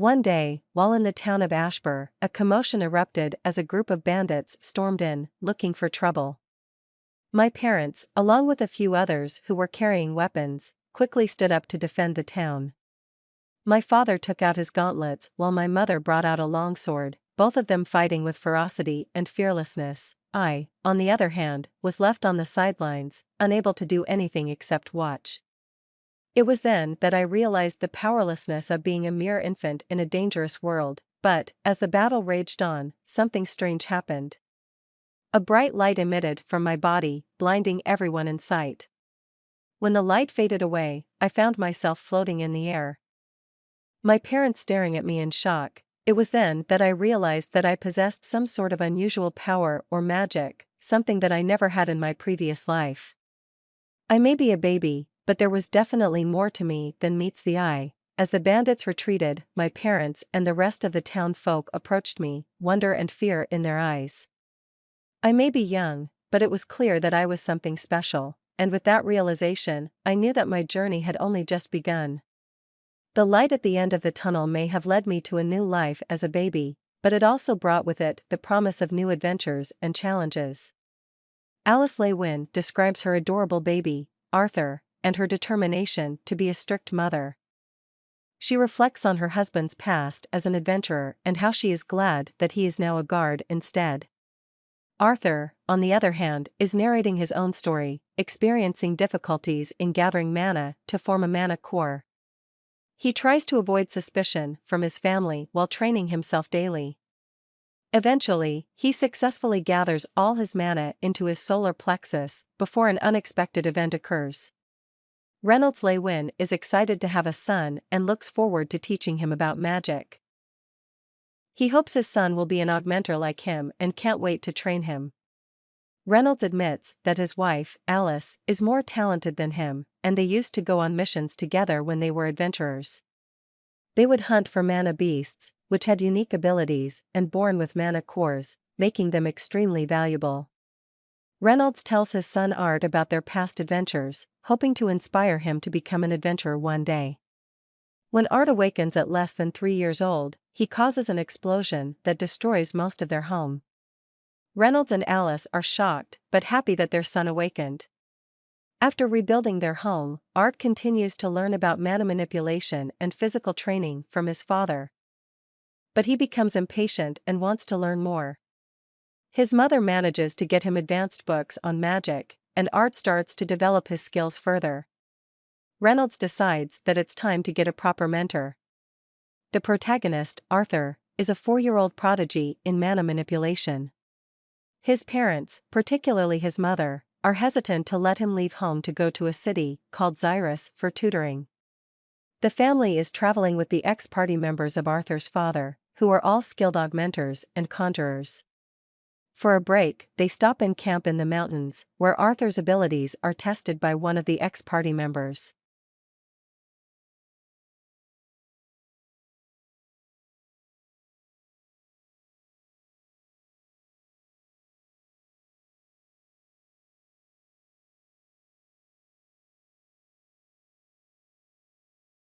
One day, while in the town of Ashbur, a commotion erupted as a group of bandits stormed in, looking for trouble. My parents, along with a few others who were carrying weapons, quickly stood up to defend the town. My father took out his gauntlets while my mother brought out a longsword, both of them fighting with ferocity and fearlessness. I, on the other hand, was left on the sidelines, unable to do anything except watch. It was then that I realized the powerlessness of being a mere infant in a dangerous world, but, as the battle raged on, something strange happened. A bright light emitted from my body, blinding everyone in sight. When the light faded away, I found myself floating in the air. My parents staring at me in shock. It was then that I realized that I possessed some sort of unusual power or magic, something that I never had in my previous life. I may be a baby, but there was definitely more to me than meets the eye. As the bandits retreated, my parents and the rest of the town folk approached me, wonder and fear in their eyes. I may be young, but it was clear that I was something special, and with that realization, I knew that my journey had only just begun. The light at the end of the tunnel may have led me to a new life as a baby, but it also brought with it the promise of new adventures and challenges. Alice Lewin describes her adorable baby, Arthur, and her determination to be a strict mother. She reflects on her husband's past as an adventurer and how she is glad that he is now a guard instead. Arthur, on the other hand, is narrating his own story, experiencing difficulties in gathering mana to form a mana core. He tries to avoid suspicion from his family while training himself daily. Eventually, he successfully gathers all his mana into his solar plexus before an unexpected event occurs. Reynolds Lewin is excited to have a son and looks forward to teaching him about magic. He hopes his son will be an augmenter like him and can't wait to train him. Reynolds admits that his wife, Alice, is more talented than him, and they used to go on missions together when they were adventurers. They would hunt for mana beasts, which had unique abilities and born with mana cores, making them extremely valuable. Reynolds tells his son Art about their past adventures, hoping to inspire him to become an adventurer one day. When Art awakens at less than 3 years old, he causes an explosion that destroys most of their home. Reynolds and Alice are shocked but happy that their son awakened. After rebuilding their home, Art continues to learn about mana manipulation and physical training from his father. But he becomes impatient and wants to learn more. His mother manages to get him advanced books on magic, and Art starts to develop his skills further. Reynolds decides that it's time to get a proper mentor. The protagonist, Arthur, is a 4-year-old prodigy in mana manipulation. His parents, particularly his mother, are hesitant to let him leave home to go to a city called Xyrus for tutoring. The family is traveling with the ex-party members of Arthur's father, who are all skilled augmenters and conjurers. For a break, they stop and camp in the mountains, where Arthur's abilities are tested by one of the ex-party members.